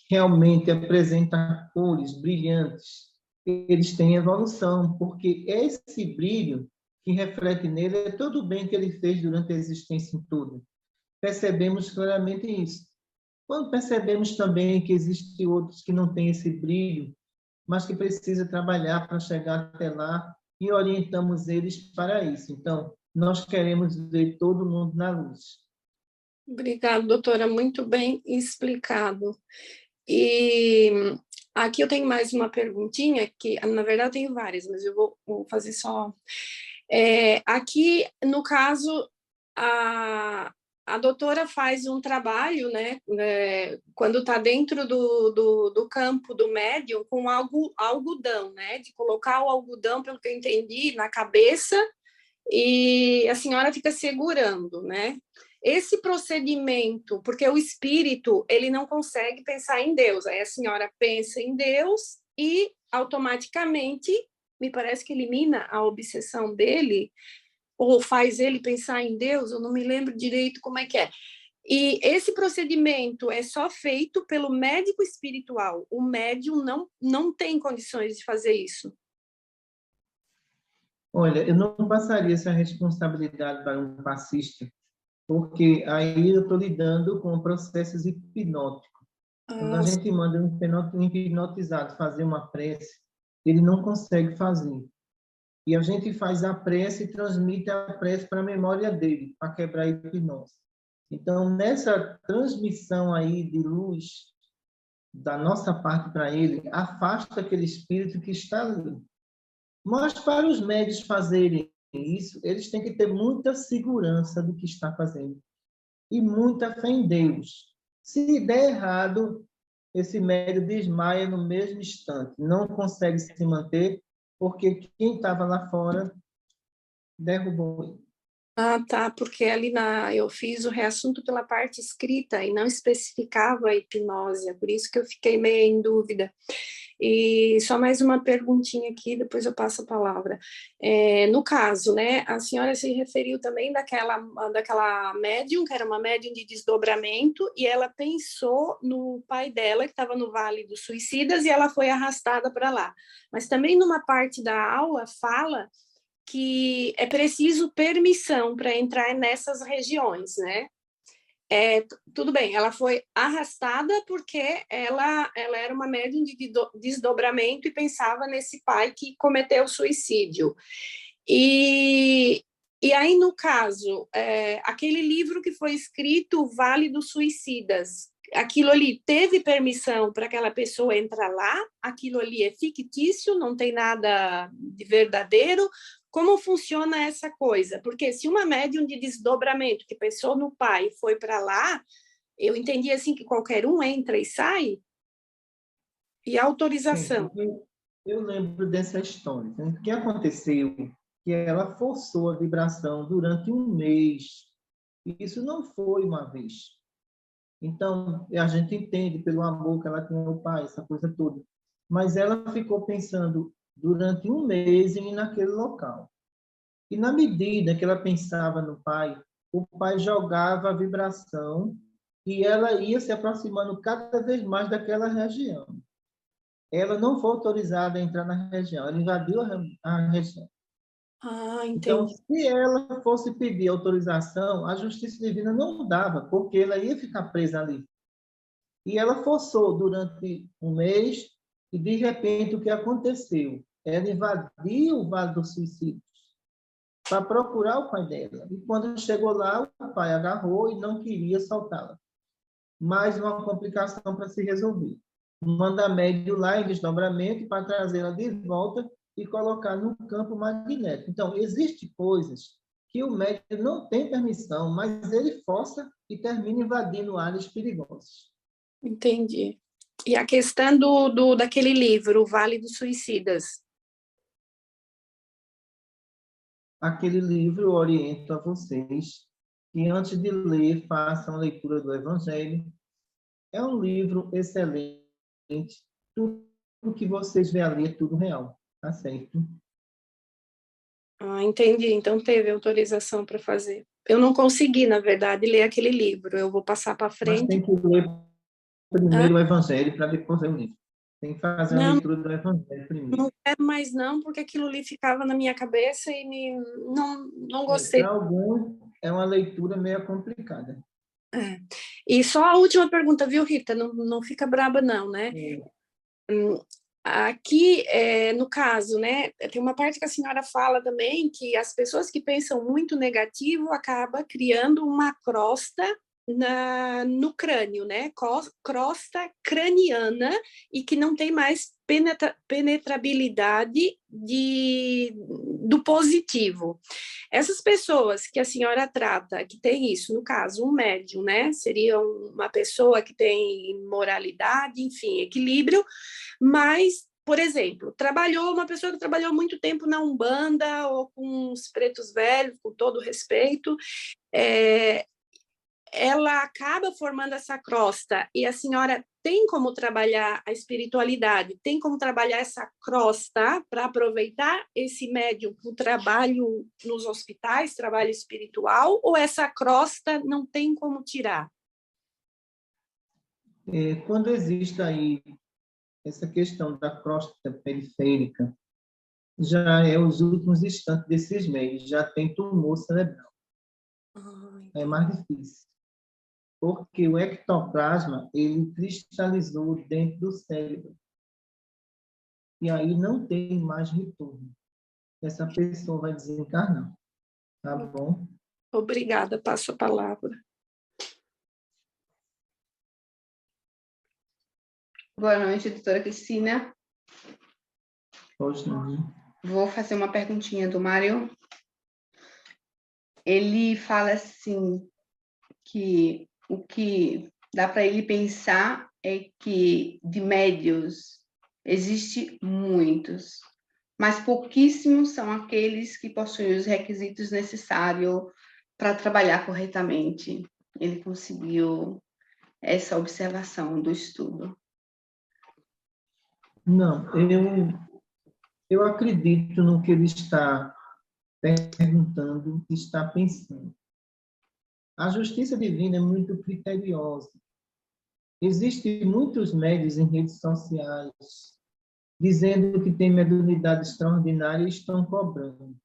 realmente apresentam cores brilhantes, eles têm evolução, porque esse brilho que reflete nele é todo o bem que ele fez durante a existência toda. Percebemos claramente isso. Quando percebemos também que existem outros que não têm esse brilho, mas que precisa trabalhar para chegar até lá, e orientamos eles para isso. Então, nós queremos ver todo mundo na luz. Obrigada, doutora, muito bem explicado. E aqui eu tenho mais uma perguntinha, que na verdade eu tenho várias, mas eu vou fazer só. Aqui, no caso, a doutora faz um trabalho, né, quando está dentro do campo do médium, com algodão, né, de colocar o algodão, pelo que eu entendi, na cabeça, e a senhora fica segurando, né? Esse procedimento, porque o espírito, ele não consegue pensar em Deus, aí a senhora pensa em Deus e automaticamente, me parece que elimina a obsessão dele, ou faz ele pensar em Deus, eu não me lembro direito como é que é. E esse procedimento é só feito pelo médico espiritual, o médium não tem condições de fazer isso. Olha, eu não passaria essa responsabilidade para um passista, porque aí eu estou lidando com processos hipnóticos. Quando a gente manda um hipnotizado fazer uma prece, ele não consegue fazer. E a gente faz a prece e transmite a prece para a memória dele, para quebrar a hipnose. Então, nessa transmissão aí de luz da nossa parte para ele, afasta aquele espírito que está ali. Mas para os médios fazerem isso, eles têm que ter muita segurança do que está fazendo e muita fé em Deus. Se der errado, esse médio desmaia no mesmo instante, não consegue se manter, porque quem estava lá fora derrubou ele. Ah, tá, porque ali eu fiz o reassunto pela parte escrita e não especificava a hipnose, é por isso que eu fiquei meio em dúvida. E só mais uma perguntinha aqui, depois eu passo a palavra. No caso, né, a senhora se referiu também daquela médium, que era uma médium de desdobramento, e ela pensou no pai dela, que estava no Vale dos Suicidas, e ela foi arrastada para lá. Mas também numa parte da aula fala que é preciso permissão para entrar nessas regiões, né? Tudo bem, ela foi arrastada porque ela era uma médium de desdobramento e pensava nesse pai que cometeu suicídio. E aí, no caso, aquele livro que foi escrito, Vale dos Suicidas, aquilo ali teve permissão para aquela pessoa entrar lá? Aquilo ali é fictício, não tem nada de verdadeiro? Como funciona essa coisa? Porque se uma médium de desdobramento que pensou no pai foi para lá, eu entendi assim que qualquer um entra e sai? E a autorização? Sim, eu lembro dessa história. O que aconteceu? Que ela forçou a vibração durante um mês. E isso não foi uma vez. Então, a gente entende pelo amor que ela tinha ao pai, essa coisa toda. Mas ela ficou pensando durante um mês em ir naquele local. E na medida que ela pensava no pai, o pai jogava a vibração e ela ia se aproximando cada vez mais daquela região. Ela não foi autorizada a entrar na região, ela invadiu a região. Ah, entendi. Então, se ela fosse pedir autorização, a justiça divina não dava, porque ela ia ficar presa ali. E ela forçou durante um mês, e de repente o que aconteceu? Ela invadiu o Vale dos Suicídios para procurar o pai dela. E quando chegou lá, o pai agarrou e não queria soltá-la. Mais uma complicação para se resolver. Manda médio lá em desdobramento para trazê-la de volta e colocar no campo magnético. Então, existem coisas que o médico não tem permissão, mas ele força e termina invadindo áreas perigosas. Entendi. E a questão daquele livro, O Vale dos Suicidas? Aquele livro eu oriento a vocês que antes de ler, façam a leitura do Evangelho. É um livro excelente. Tudo que vocês vê ali é tudo real. Tá certo? Ah, entendi. Então teve autorização para fazer. Eu não consegui, na verdade, ler aquele livro. Eu vou passar para Mas frente. tem que ler primeiro o Evangelho para depois ler o livro. Tem que fazer a leitura do Evangelho primeiro. Não quero mais não, porque aquilo ali ficava na minha cabeça e não gostei. Para alguns, é uma leitura meio complicada. É. E só a última pergunta, viu, Rita? Não fica braba não, né? Aqui, no caso, né, tem uma parte que a senhora fala também que as pessoas que pensam muito negativo acabam criando uma crosta no crânio, né? Crosta craniana e que não tem mais penetrabilidade do positivo. Essas pessoas que a senhora trata, que tem isso, no caso, um médium, né? Seria uma pessoa que tem moralidade, enfim, equilíbrio, mas, por exemplo, uma pessoa que trabalhou muito tempo na Umbanda ou com os pretos velhos, com todo respeito, ela acaba formando essa crosta e a senhora tem como trabalhar a espiritualidade, tem como trabalhar essa crosta para aproveitar esse médium para o trabalho nos hospitais, trabalho espiritual, ou essa crosta não tem como tirar? Quando existe aí essa questão da crosta periférica, já é os últimos instantes desses meios, já tem tumor cerebral. É mais difícil. Porque o ectoplasma, ele cristalizou dentro do cérebro. E aí não tem mais retorno. Essa pessoa vai desencarnar. Tá bom? Obrigada, passo a palavra. Boa noite, doutora Cristina. Hoje não. Vou fazer uma perguntinha do Mário. Ele fala assim, que o que dá para ele pensar é que de médios existe muitos, mas pouquíssimos são aqueles que possuem os requisitos necessários para trabalhar corretamente. Ele conseguiu essa observação do estudo. Não, eu acredito no que ele está perguntando, está pensando. A justiça divina é muito criteriosa. Existem muitos médios em redes sociais dizendo que tem mediunidade extraordinária e estão cobrando.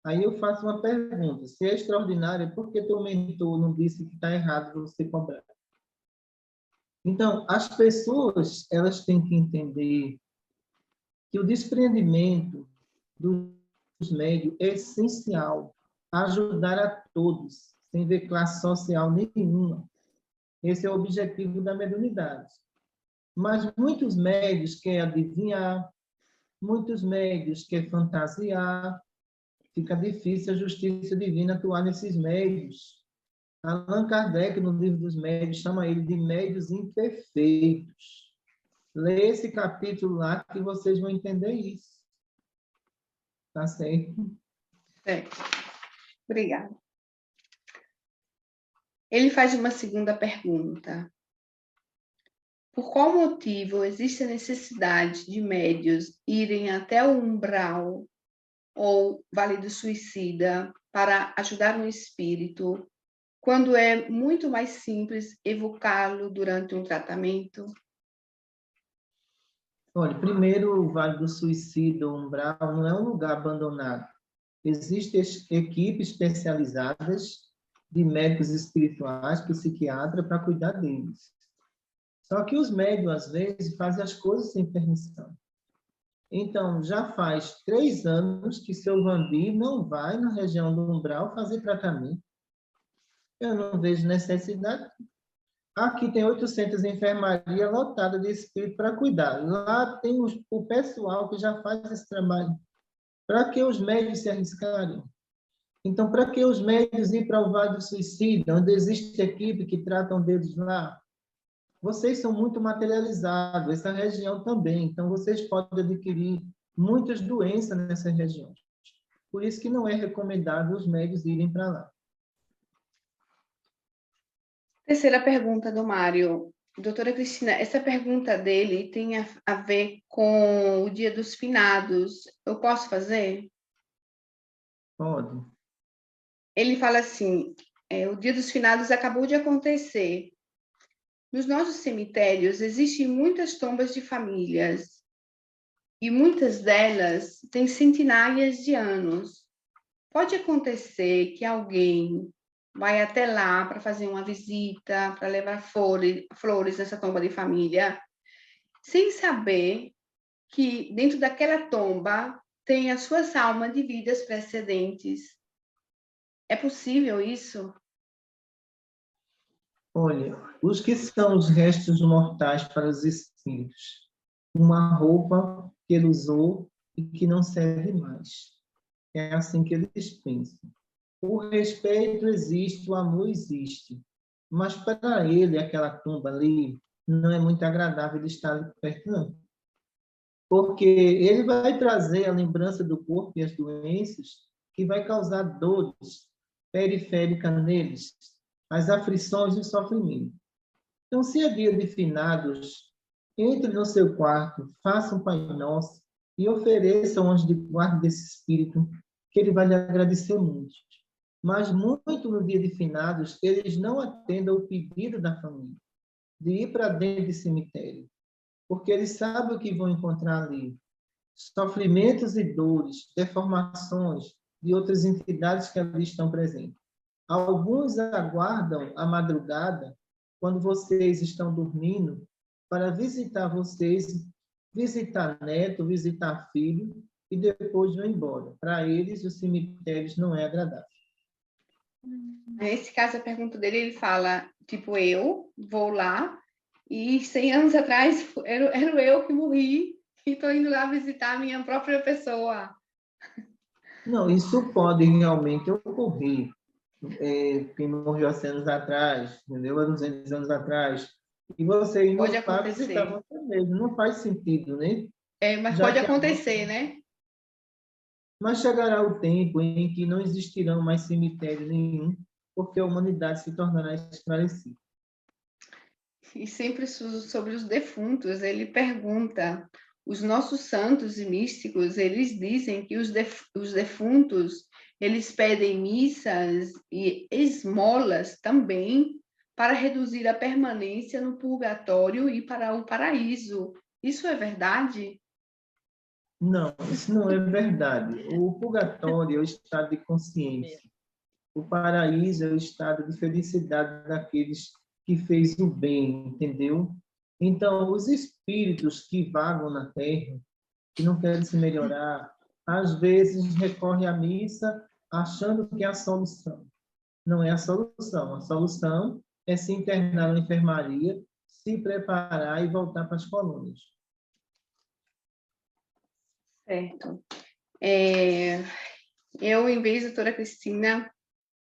Aí eu faço uma pergunta: se é extraordinária, por que teu mentor não disse que está errado você cobrar? Então, as pessoas, elas têm que entender que o desprendimento dos médios é essencial, ajudar a todos, sem ver classe social nenhuma. Esse é o objetivo da mediunidade. Mas muitos médios querem adivinhar, muitos médios querem fantasiar, fica difícil a justiça divina atuar nesses médios. Allan Kardec, no livro dos médios, chama ele de médios imperfeitos. Lê esse capítulo lá que vocês vão entender isso. Tá certo? Certo. Obrigada. Ele faz uma segunda pergunta. Por qual motivo existe a necessidade de médios irem até o umbral ou Vale do Suicida para ajudar um espírito, quando é muito mais simples evocá-lo durante um tratamento? Olha, primeiro, o Vale do Suicida, o umbral, não é um lugar abandonado. Existem equipes especializadas de médicos espirituais, psiquiatras, para cuidar deles. Só que os médios, às vezes, fazem as coisas sem permissão. Então, já faz 3 anos que seu Vandir não vai na região do umbral fazer tratamento. Eu não vejo necessidade. Aqui tem 800 enfermarias lotadas de espírito para cuidar. Lá tem o pessoal que já faz esse trabalho. Para que os médios se arriscarem? Então, para que os médios ir para o Vale do Suicida, onde existe equipe que tratam deles lá? Vocês são muito materializados, essa região também, então vocês podem adquirir muitas doenças nessa região. Por isso que não é recomendado os médios irem para lá. Terceira pergunta do Mário. Doutora Cristina, essa pergunta dele tem a ver com o Dia dos Finados. Eu posso fazer? Pode. ele fala assim, o Dia dos Finados acabou de acontecer. Nos nossos cemitérios existem muitas tombas de famílias e muitas delas têm centenárias de anos. Pode acontecer que alguém vai até lá para fazer uma visita, para levar flores nessa tomba de família, sem saber que dentro daquela tomba tem as suas almas de vidas precedentes. É possível isso? Olha, os que são os restos mortais para os espíritos? Uma roupa que ele usou e que não serve mais. É assim que eles pensam. O respeito existe, o amor existe. Mas para ele, aquela tumba ali, não é muito agradável de estar perto, não. Porque ele vai trazer a lembrança do corpo e as doenças que vai causar dores periféricas neles, as aflições e o sofrimento. Então, se é dia de finados, entre no seu quarto, faça um Pai Nosso e ofereça um anjo de guarda desse espírito, que ele vai lhe agradecer muito. Mas muito no dia de finados, eles não atendem ao pedido da família de ir para dentro do cemitério, porque eles sabem o que vão encontrar ali. Sofrimentos e dores, deformações de outras entidades que ali estão presentes. Alguns aguardam a madrugada, quando vocês estão dormindo, para visitar vocês, visitar neto, visitar filho, e depois vão embora. Para eles, os cemitérios não é agradável. Nesse caso, a pergunta dele, ele fala, tipo, eu vou lá, e 100 anos atrás, era eu que morri, e estou indo lá visitar a minha própria pessoa. Não, isso pode realmente ocorrer. Quem morreu há 100 anos atrás, entendeu? Há 200 anos atrás. E você indo Pode lá visitar acontecer. você mesmo. Não faz sentido, né? Mas Já pode que acontecer, né? Mas chegará o tempo em que não existirão mais cemitério nenhum, porque a humanidade se tornará esclarecida. E sempre sobre os defuntos, ele pergunta, os nossos santos e místicos, eles dizem que os defuntos, eles pedem missas e esmolas também para reduzir a permanência no purgatório e para o paraíso. Isso é verdade? Não, isso não é verdade. O purgatório é o estado de consciência. O paraíso é o estado de felicidade daqueles que fez o bem, entendeu? Então, os espíritos que vagam na Terra, que não querem se melhorar, às vezes recorrem à missa achando que é a solução. Não é a solução. A solução é se internar na enfermaria, se preparar e voltar para as colônias. Certo. Eu, em vez da doutora Cristina,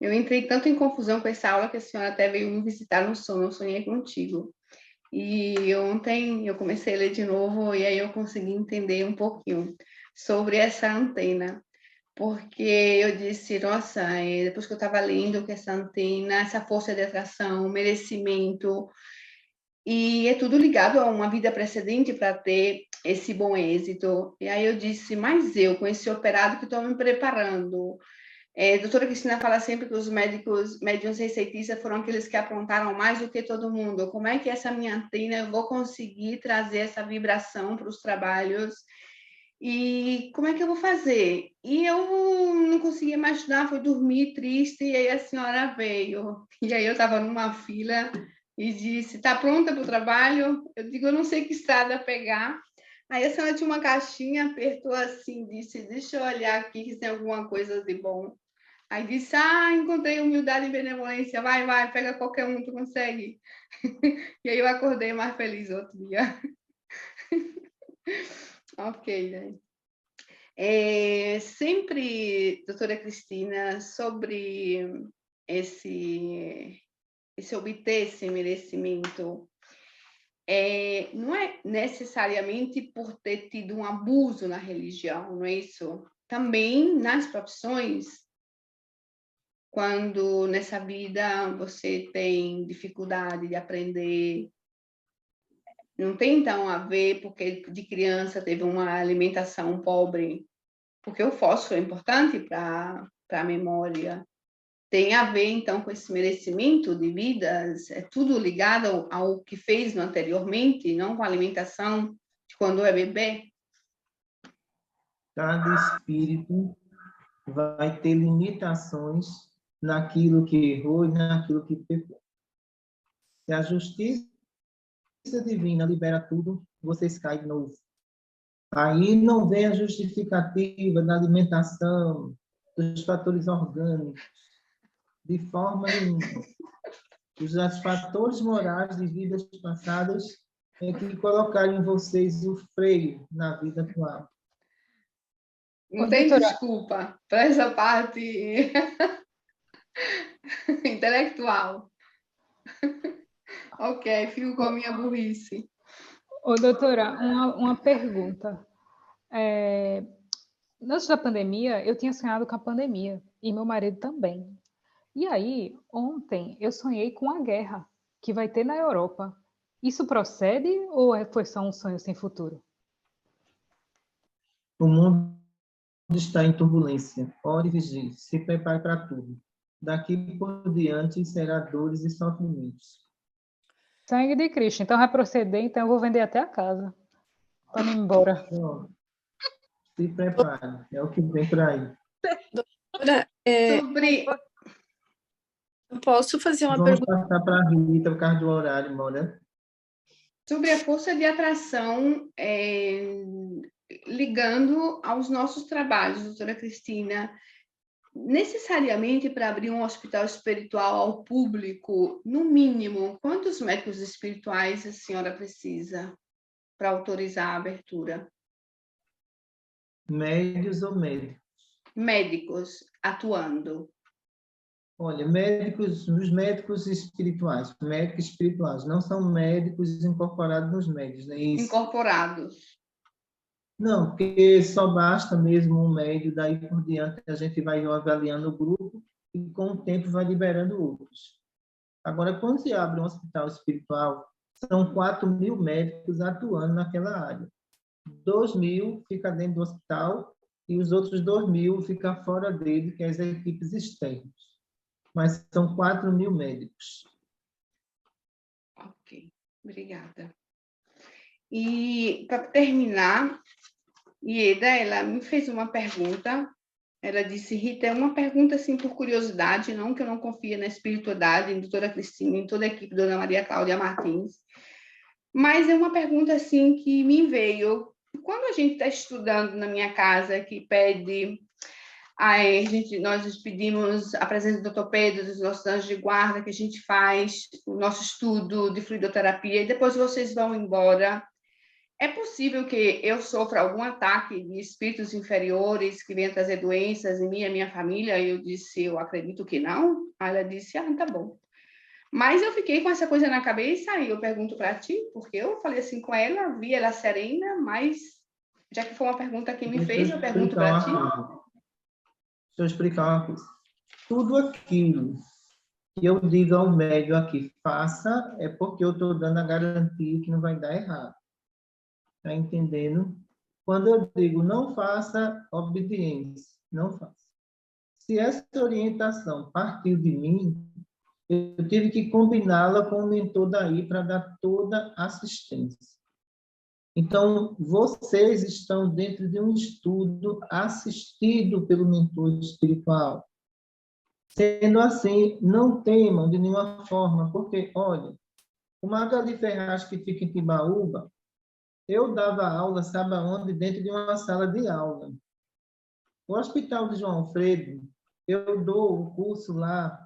eu entrei tanto em confusão com essa aula que a senhora até veio me visitar no sono, eu sonhei contigo. E ontem eu comecei a ler de novo e aí eu consegui entender um pouquinho sobre essa antena. Porque eu disse, nossa, depois que eu estava lendo que essa antena, essa força de atração, merecimento, e é tudo ligado a uma vida precedente para ter esse bom êxito. E aí eu disse, mas eu, com esse operado que estou me preparando, a doutora Cristina fala sempre que os médiuns receitistas foram aqueles que aprontaram mais do que todo mundo. Como é que essa minha antena eu vou conseguir trazer essa vibração para os trabalhos? E como é que eu vou fazer? E eu não conseguia imaginar, fui dormir triste, e aí a senhora veio. E aí eu estava numa fila e disse, está pronta para o trabalho? Eu digo, eu não sei que estrada pegar. Aí a senhora tinha uma caixinha, apertou assim, disse, deixa eu olhar aqui se tem alguma coisa de bom. Aí disse, encontrei humildade e benevolência, vai, pega qualquer um, tu consegue. E aí eu acordei mais feliz outro dia. Ok, né? Sempre, doutora Cristina, sobre esse obter esse merecimento, não é necessariamente por ter tido um abuso na religião, não é isso? Também nas profissões, quando nessa vida você tem dificuldade de aprender, não tem então a ver porque de criança teve uma alimentação pobre, porque o fósforo é importante para a memória. tem a ver, então, com esse merecimento de vidas? É tudo ligado ao que fez anteriormente, não com a alimentação de quando é bebê? Cada espírito vai ter limitações naquilo que errou e naquilo que pecou. Se a justiça divina libera tudo, vocês caem de novo. Aí não vem a justificativa da alimentação, dos fatores orgânicos, de forma nenhuma. Os fatores morais de vidas passadas é que colocaram em vocês o freio na vida atual. Não tem desculpa para essa parte intelectual. Ok, fico com a minha burrice. Ô, doutora, uma pergunta. Antes da pandemia, eu tinha sonhado com a pandemia, e meu marido também. E aí, ontem, eu sonhei com a guerra que vai ter na Europa. Isso procede ou foi só um sonho sem futuro? O mundo está em turbulência. Ore e vigie. Se prepare para tudo. Daqui por diante será dores e sofrimentos. Sangue de Cristo. Então vai proceder, então eu vou vender até a casa para não ir embora. Então, se prepare. É o que vem por aí. Doutora, eu posso fazer uma Vamos pergunta? passar para a Rita, por causa do horário, Mora. Sobre a força de atração, ligando aos nossos trabalhos, doutora Cristina, necessariamente para abrir um hospital espiritual ao público, no mínimo, quantos médicos espirituais a senhora precisa para autorizar a abertura? Médios ou médicos? Médicos atuando. Olha, os médicos espirituais, não são médicos incorporados nos médios, né? Isso. Incorporados. Não, porque só basta mesmo um médio, daí por diante a gente vai avaliando o grupo e com o tempo vai liberando outros. Agora, quando se abre um hospital espiritual, são 4.000 médicos atuando naquela área. 2.000 fica dentro do hospital e os outros 2.000 ficam fora dele, que é as equipes externas. Mas são 4.000 médicos. Ok, obrigada. E, para terminar, Ieda, ela me fez uma pergunta. Ela disse, Rita, é uma pergunta assim por curiosidade, não que eu não confie na espiritualidade, em doutora Cristina, em toda a equipe, dona Maria Cláudia Martins, mas é uma pergunta assim que me veio. Quando a gente está estudando na minha casa, que pede, nós pedimos a presença do Dr. Pedro, dos nossos anjos de guarda, que a gente faz o nosso estudo de fluidoterapia, e depois vocês vão embora. É possível que eu sofra algum ataque de espíritos inferiores que venham trazer doenças em mim e a minha família? Eu disse, eu acredito que não. Aí ela disse, tá bom. Mas eu fiquei com essa coisa na cabeça e eu pergunto para ti, porque eu falei assim com ela, vi ela serena, mas já que foi uma pergunta que me fez, eu pergunto para ti. Deixa eu explicar uma coisa. Tudo aquilo que eu digo ao médium aqui, faça, é porque eu estou dando a garantia que não vai dar errado. Está entendendo? Quando eu digo não faça, obediência, não faça. Se essa orientação partiu de mim, eu tive que combiná-la com o mentor daí para dar toda a assistência. Então, vocês estão dentro de um estudo assistido pelo mentor espiritual. Sendo assim, não temam de nenhuma forma, porque, olha, o Magali Ferraz, que fica em Timbaúba, eu dava aula, sabe aonde? Dentro de uma sala de aula. O Hospital de João Alfredo, eu dou o curso lá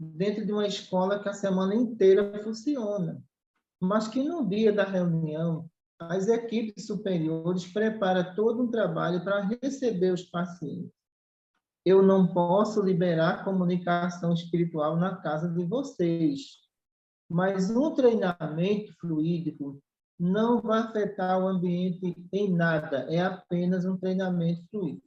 dentro de uma escola que a semana inteira funciona. Mas que no dia da reunião, as equipes superiores preparam todo um trabalho para receber os pacientes. Eu não posso liberar comunicação espiritual na casa de vocês, mas um treinamento fluídico não vai afetar o ambiente em nada, é apenas um treinamento fluídico.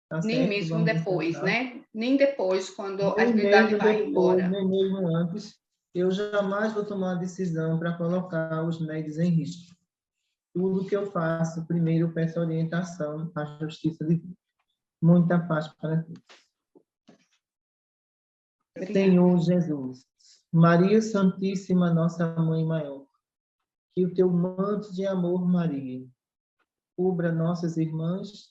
Tá Nem certo? mesmo Vamos depois, encerrar. né? Nem depois, quando a Nem espiritualidade mesmo vai depois, embora. nem mesmo antes, eu jamais vou tomar uma decisão para colocar os médios em risco. Tudo que eu faço, primeiro eu peço orientação à justiça divina. Muita paz para todos. Senhor Jesus, Maria Santíssima, nossa Mãe maior, que o teu manto de amor, Maria, cubra nossas irmãs,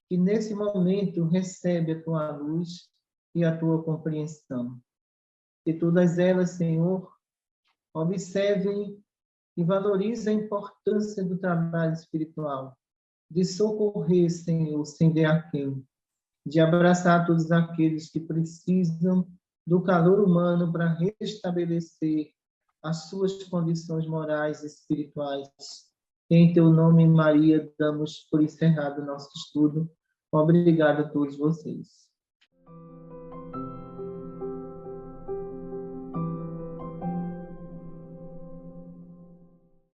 que nesse momento recebe a tua luz e a tua compreensão. Que todas elas, Senhor, observem e valorizem a importância do trabalho espiritual, de socorrer, Senhor, sem ver a quem, de abraçar todos aqueles que precisam do calor humano para restabelecer as suas condições morais e espirituais. Em teu nome, Maria, damos por encerrado o nosso estudo. Obrigado a todos vocês.